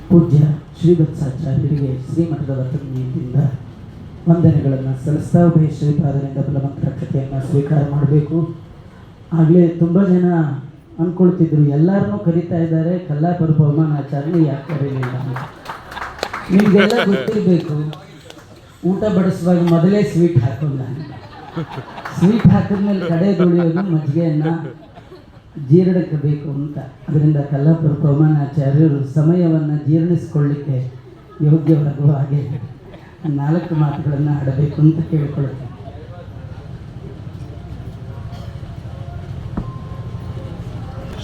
ಪೂಜ್ಯ ಶ್ರೀವತ್ಸಾಚಾರ್ಯರಿಗೆ ಶ್ರೀಮಠದ ವತಿಯಿಂದ ವಂದನೆಗಳನ್ನು ಸಲ್ಲಿಸ್ತಾ ಉಭಯ ಶ್ರೀಪಾದರಿಂದ ಬಲಮಂತ್ರಾಕ್ಷತೆಯನ್ನು ಸ್ವೀಕಾರ ಮಾಡಬೇಕು. ಆಗಲೇ ತುಂಬ ಜನ ಅಂದ್ಕೊಳ್ತಿದ್ರು ಎಲ್ಲರನ್ನೂ ಕರೀತಾ ಇದ್ದಾರೆ, ಕಲ್ಲಾಪುರ ಬಹುಮಾನಾಚಾರ್ಯ ಯಾಕೆ ಕರೀಲಿಲ್ಲ. ನಿಮಗೆಲ್ಲ ಗೊತ್ತಿರಬೇಕು, ಊಟ ಬಡಿಸುವಾಗ ಮೊದಲೇ ಸ್ವೀಟ್ ಹಾಕೋಲ್ಲ. ಸ್ವೀಟ್ ಹಾಕಿದ್ಮೇಲೆ ಕಡೆ ತೊಳೆಯೋದು ಮಜ್ಜಿಗೆಯನ್ನು ಜೀರ್ಣಿಸಬೇಕು ಅಂತ. ಅದರಿಂದ ಕಲ್ಲಾಪುರ ಬಹುಮಾನಾಚಾರ್ಯರು ಸಮಯವನ್ನು ಜೀರ್ಣಿಸ್ಕೊಳ್ಳಿಕ್ಕೆ ಯೋಗ್ಯವಾಗುವ ಹಾಗೆ 4 ಮಾತುಗಳನ್ನು ಆಡಬೇಕು ಅಂತ ಕೇಳಿಕೊಳ್ಳುತ್ತೇನೆ.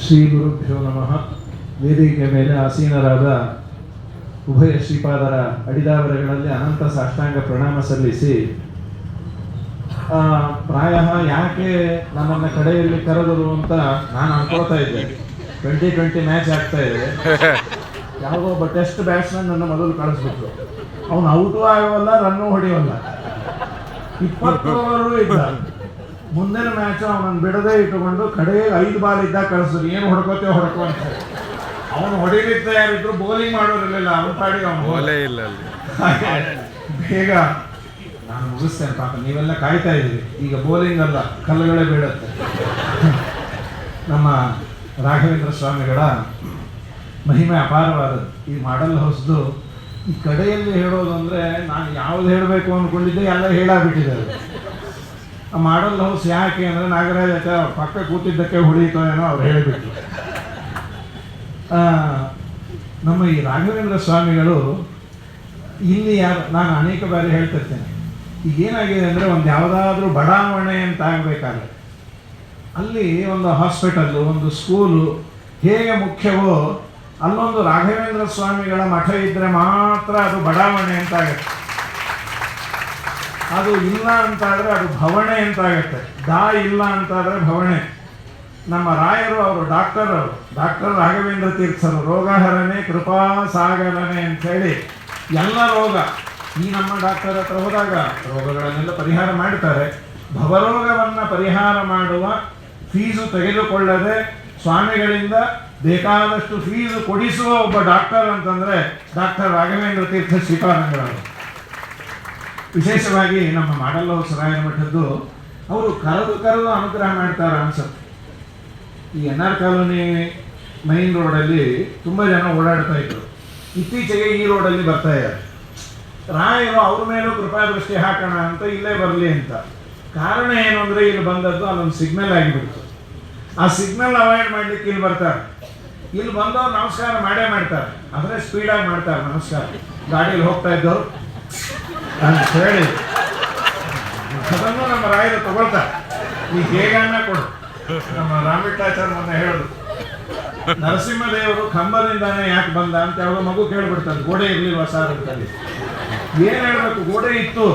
ಶ್ರೀ ಗುರುಭ್ಯೋ ನಮಃ. ವೇದಿಕೆ ಮೇಲೆ ಆಸೀನರಾದ ಉಭಯ ಶ್ರೀಪಾದರ ಅಡಿದಾವರೆಗಳಲ್ಲಿ ಅನಂತ ಸಾಷ್ಟಾಂಗ ಪ್ರಣಾಮ ಸಲ್ಲಿಸಿ, ಪ್ರಾಯ ಯಾಕೆ ನನ್ನನ್ನು ಕಡೆಯಲ್ಲಿ ಕರೆದರು ಅಂತ ನಾನು ಅನ್ಕೊಳ್ತಾ ಇದ್ದೆ. 2020 ಮ್ಯಾಚ್ ಆಗ್ತಾ ಇದೆ, ಯಾವುದೋ ಒಬ್ಬ ಟೆಸ್ಟ್ ಬ್ಯಾಟ್ಸ್ಮನ್ ನನ್ನ ಮೊದಲು ಕಳಿಸ್ಬಿಟ್ರು. ಅವನು ಔಟು ಆಗೋಲ್ಲ, ರನ್ನು ಹೊಡೆಯೋಲ್ಲ, 20 ಓವರು ಇದ್ದ. ಮುಂದಿನ ಮ್ಯಾಚ್ ಅವನನ್ನು ಬಿಡದೇ ಇಟ್ಟುಕೊಂಡು ಕಡೆಗೆ 5 ಬಾಲ್ ಇದ್ದಾಗ ಕಳಿಸಿದ್ರು. ಏನು ಹೊಡ್ಕೋತೇವೆ ಹೊಡ್ಕೊ ಅಂತ. ಅವನು ಹೊಡಿಲಿಕ್ಕೆ ತಯಾರಿದ್ರು, ಬೌಲಿಂಗ್ ಮಾಡೋರಿರಲಿಲ್ಲ. ಅವನ ಪಾಡಿಗೆ ಅವನು ಇಲ್ಲ. ಬೇಗ ನಾನು ಮುಗಿಸ್ತೇನೆ ಪಾಪ, ನೀವೆಲ್ಲ ಕಾಯ್ತಾ ಇದ್ದೀರಿ. ಈಗ ಬೌಲಿಂಗ್ ಅಲ್ಲ, ಕಲ್ಲುಗಳೇ ಬೀಳುತ್ತೆ. ನಮ್ಮ ರಾಘವೇಂದ್ರ ಸ್ವಾಮಿಗಳ ಮಹಿಮೆ ಅಪಾರವಾದದ್ದು. ಈ ಮಾಡಲ್ ಹೌಸ್ದು ಈ ಕಡೆಯಲ್ಲಿ ಹೇಳೋದು ಅಂದರೆ, ನಾನು ಯಾವ್ದು ಹೇಳಬೇಕು ಅಂದ್ಕೊಂಡಿದ್ದೆ ಎಲ್ಲ ಹೇಳಾಗ್ಬಿಟ್ಟಿದ್ದಾರೆ. ಆ ಮಾಡಲ್ ಹೌಸ್ ಯಾಕೆ ಅಂದರೆ, ನಾಗರಾಜ ಪಕ್ಕ ಕೂತಿದ್ದಕ್ಕೆ ಹೊಳೀತೋ ಏನೋ ಅವ್ರು ಹೇಳಿಬಿಟ್ರು. ನಮ್ಮ ಈ ರಾಘವೇಂದ್ರ ಸ್ವಾಮಿಗಳು ಇಲ್ಲಿ ನಾನು ಅನೇಕ ಬಾರಿ ಹೇಳ್ತಿರ್ತೇನೆ, ಈಗ ಏನಾಗಿದೆ ಅಂದರೆ, ಒಂದು ಯಾವುದಾದ್ರೂ ಬಡಾವಣೆ ಅಂತ ಆಗಬೇಕಾದ್ರೆ ಅಲ್ಲಿ ಒಂದು ಹಾಸ್ಪಿಟಲ್ಲು, ಒಂದು ಸ್ಕೂಲು ಹೇಗೆ ಮುಖ್ಯವೋ ಅಲ್ಲೊಂದು ರಾಘವೇಂದ್ರ ಸ್ವಾಮಿಗಳ ಮಠ ಇದ್ದರೆ ಮಾತ್ರ ಅದು ಬಡಾವಣೆ ಅಂತ ಆಗುತ್ತೆ. ಅದು ಇಲ್ಲ ಅಂತಾದರೆ ಅದು ಭವಣೆ ಅಂತ ಆಗುತ್ತೆ. ಇಲ್ಲ ಅಂತಾದರೆ ಭವಣೆ. ನಮ್ಮ ರಾಯರು ಅವರು ಡಾಕ್ಟರ್ ರಾಘವೇಂದ್ರ ತೀರ್ಥರು ರೋಗಹರನೆ ಕೃಪಾ ಸಾಗರನೆ ಅಂಥೇಳಿ ಎಲ್ಲ ರೋಗ, ಈ ನಮ್ಮ ಡಾಕ್ಟರ್ ಹತ್ರ ಹೋದಾಗ ರೋಗಗಳನ್ನೆಲ್ಲ ಪರಿಹಾರ ಮಾಡ್ತಾರೆ. ಭವರೋಗವನ್ನು ಪರಿಹಾರ ಮಾಡುವ, ಫೀಸು ತೆಗೆದುಕೊಳ್ಳದೆ ಸ್ವಾಮಿಗಳಿಂದ ಬೇಕಾದಷ್ಟು ಫೀಸು ಕೊಡಿಸುವ ಒಬ್ಬ ಡಾಕ್ಟರ್ ಅಂತಂದರೆ ಡಾಕ್ಟರ್ ರಾಘವೇಂದ್ರ ತೀರ್ಥ ಶ್ರೀಪಾದಂಗಳವರು. ವಿಶೇಷವಾಗಿ ನಮ್ಮ ಮಾಡಲ್ ಹೌಸ್ ರಾಯರ ಮಠದ್ದು ಅವರು ಕರೆದು ಅನುಗ್ರಹ ಮಾಡ್ತಾರೆ ಅನ್ಸುತ್ತೆ. ಈ NR ಕಾಲೋನಿ ಮೈನ್ ರೋಡಲ್ಲಿ ತುಂಬ ಜನ ಓಡಾಡ್ತಾ ಇದ್ರು. ಇತ್ತೀಚೆಗೆ ಈ ರೋಡಲ್ಲಿ ಬರ್ತಾ ಇದ್ದಾರೆ. ರಾಯರು ಅವ್ರ ಮೇಲೂ ಕೃಪಾದೃಷ್ಟಿ ಹಾಕೋಣ ಅಂತ ಇಲ್ಲೇ ಬರಲಿ ಅಂತ. ಕಾರಣ ಏನು ಅಂದರೆ, ಇಲ್ಲಿ ಬಂದದ್ದು ಅಲ್ಲೊಂದು ಸಿಗ್ನಲ್ ಆಗಿಬಿಡ್ತು. ಆ ಸಿಗ್ನಲ್ ಅವಾಯ್ಡ್ ಮಾಡಲಿಕ್ಕೆ ಇಲ್ಲಿ ಬರ್ತಾರೆ. ಇಲ್ಲಿ ಬಂದವ್ರು ನಮಸ್ಕಾರ ಮಾಡೇ ಮಾಡ್ತಾರೆ, ಆದರೆ ಸ್ಪೀಡಾಗಿ ಮಾಡ್ತಾರೆ ನಮಸ್ಕಾರ. ಗಾಡಿಯಲ್ಲಿ ಹೋಗ್ತಾ ಇದ್ದವರು ಅಂತ ಹೇಳಿ ಅದನ್ನು ನಮ್ಮ ರಾಯರು ತಗೊಳ್ತಾರೆ. ಈಗ ಹೇಗನ್ನ ಕೊಡು. ನಮ್ಮ ರಾಮಬಿಟ್ಟಾಚಾರ್ಯ ಮೊನ್ನೆ ಹೇಳೋದು, ನರಸಿಂಹದೇವರು ಕಂಬದಿಂದಾನೆ ಯಾಕೆ ಬಂದ ಅಂತ ಯಾವುದೋ ಮಗು ಕೇಳ್ಬಿಡ್ತಾರೆ. ಗೋಡೆ ಇರಲಿಲ್ವ ಸಾರ್ ಅಂತಲ್ಲಿ. ಏನು ಹೇಳಬೇಕು, ಗೋಡೆ ಇತ್ತು.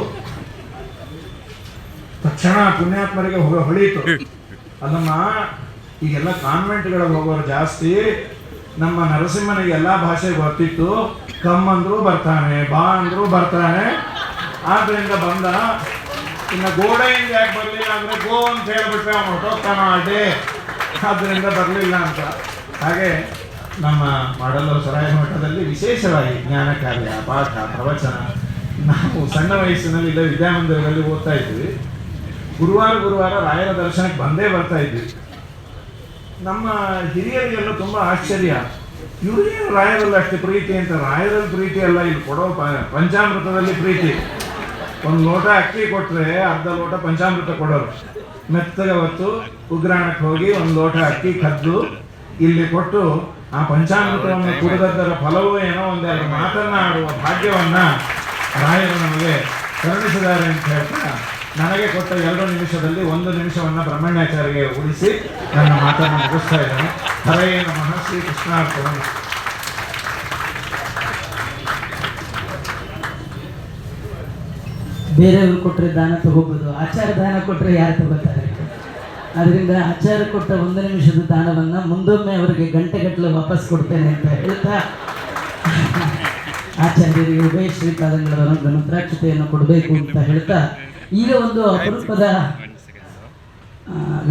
ತಕ್ಷಣ ಪುಣ್ಯಾತ್ಮರಿಗೆ ಹೊಳೀತು. ಅಲ್ಲಮ್ಮ, ಈಗೆಲ್ಲ ಕಾನ್ವೆಂಟ್ಗಳಿಗೆ ಹೋಗೋರು ಜಾಸ್ತಿ. ನಮ್ಮ ನರಸಿಂಹನಿಗೆ ಎಲ್ಲ ಭಾಷೆ ಗೊತ್ತಿತ್ತು. ಕಮ್ ಅಂದ್ರು ಬರ್ತಾನೆ, ಬಾ ಅಂದ್ರು ಬರ್ತಾನೆ. ಆದ್ರಿಂದ ಬಂದ. ಇನ್ನು ಗೋಡೆಯಿಂದ ಯಾಕೆ ಬರಲಿಲ್ಲ ಅಂದರೆ, ಗೋ ಅಂತ ಹೇಳ್ಬಿಟ್ರೆ ಅವನು ಹೊಟ್ಟೋಗ್ತಾನೋ ಅಡ್ಡೆ, ಆದ್ದರಿಂದ ಬರಲಿಲ್ಲ ಅಂತ. ಹಾಗೆ ನಮ್ಮ ಮಾಡಲ್ ಸರಾಯ ಮಠದಲ್ಲಿ ವಿಶೇಷವಾಗಿ ಜ್ಞಾನ ಕಾರ್ಯ, ಪಾಠ, ಪ್ರವಚನ. ನಾವು ಸಣ್ಣ ವಯಸ್ಸಿನಲ್ಲಿ ಇಲ್ಲ ವಿದ್ಯಾಮಂದಿರದಲ್ಲಿ ಓದ್ತಾ ಇದ್ವಿ. ಗುರುವಾರ ರಾಯರ ದರ್ಶನಕ್ಕೆ ಬಂದೇ ಬರ್ತಾ ಇದ್ವಿ. ನಮ್ಮ ಹಿರಿಯರಿಗೆಲ್ಲ ತುಂಬ ಆಶ್ಚರ್ಯ, ಇವರೇನು ರಾಯರಲ್ಲಿ ಅಷ್ಟು ಪ್ರೀತಿ ಅಂತ. ರಾಯರಲ್ಲಿ ಪ್ರೀತಿ ಅಲ್ಲ, ಇಲ್ಲಿ ಕೊಡೋ ಪಂಚಾಮೃತದಲ್ಲಿ ಪ್ರೀತಿ. ಒಂದು ಲೋಟ ಅಕ್ಕಿ ಕೊಟ್ಟರೆ ಅರ್ಧ ಲೋಟ ಪಂಚಾಮೃತ ಕೊಡೋರು. ಮೆತ್ತಗೆ ಹೊತ್ತು ಉಗ್ರಾಣಕ್ಕೆ ಹೋಗಿ ಒಂದು ಲೋಟ ಅಕ್ಕಿ ಕದ್ದು ಇಲ್ಲಿ ಕೊಟ್ಟು ಆ ಪಂಚಾಮೃತವನ್ನು ಕುಡಿದದ್ದರ ಫಲವೂ ಏನೋ ಒಂದೆರಡು ಮಾತನ್ನ ಆಡುವ ಭಾಗ್ಯವನ್ನ ರಾಯರು ನಮಗೆ ಕರುಣಿಸಿದ್ದಾರೆ ಅಂತ ಹೇಳ್ತಾ, ನನಗೆ ಕೊಟ್ಟ 2 ನಿಮಿಷದಲ್ಲಿ 1 ನಿಮಿಷವನ್ನು ಬ್ರಹ್ಮಣ್ಯಾಚಾರ್ಯಗೆ ಉಳಿಸಿ ನನ್ನ ಮಾತನ್ನು ಮುಗಿಸ್ತಾ ಇದ್ದೇನೆ. ಹರೇ ನಮಃ. ಶ್ರೀ ಕೃಷ್ಣಾರ್ಪಣ. ಬೇರೆಯವರು ಕೊಟ್ಟರೆ ದಾನ ತಗೋಬೋದು, ಆಚಾರ ದಾನ ಕೊಟ್ಟರೆ ಯಾರು ತಗೋತಾರೆ? ಅದರಿಂದ ಆಚಾರ ಕೊಟ್ಟ 1 ನಿಮಿಷದ ದಾನವನ್ನು ಮುಂದೊಮ್ಮೆ ಅವರಿಗೆ ಗಂಟೆಗಟ್ಟಲೆ ವಾಪಸ್ ಕೊಡ್ತೇನೆ ಅಂತ ಹೇಳ್ತಾ, ಆಚಾರ್ಯರಿಗೆ ಉಭಯ ಶ್ರೀಪಾದಂಗಳವರ ಗಣತ್ರಾಕ್ಷತೆಯನ್ನು ಕೊಡಬೇಕು ಅಂತ ಹೇಳ್ತಾ, ಈಗ ಒಂದು ಅಪರೂಪದ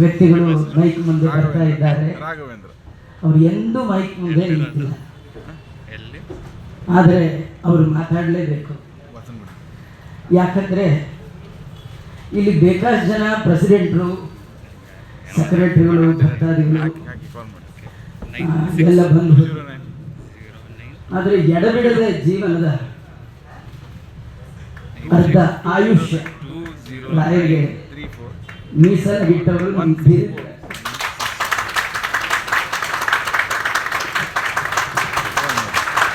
ವ್ಯಕ್ತಿಗಳು ಮೈಕ್ ಮುಂದೆ ಬರ್ತಾ ಇದ್ದಾರೆ. ಅವರು ಎಂದೂ ಮೈಕ್ ಮುಂದೆ ನಿಂತಿಲ್ಲ. ಆದರೆ ಅವರು ಮಾತಾಡಲೇಬೇಕು. ಯಾಕಂದರೆ ಇಲ್ಲಿ ಬೇಕಾದಷ್ಟು ಜನ ಪ್ರೆಸಿಡೆಂಟ್ರು, ಸೆಕ್ರೆಟರಿಗಳು, ಭಕ್ತಾದಿಗಳು ಎಲ್ಲ ಬಂದು, ಆದರೆ ಎಡಬಿಡದ ಜೀವನದ ಅರ್ಧ ಆಯುಷ್ಯ ರಾಯರಿಗೆ ಮೀಸಲಾಗಿಟ್ಟವರು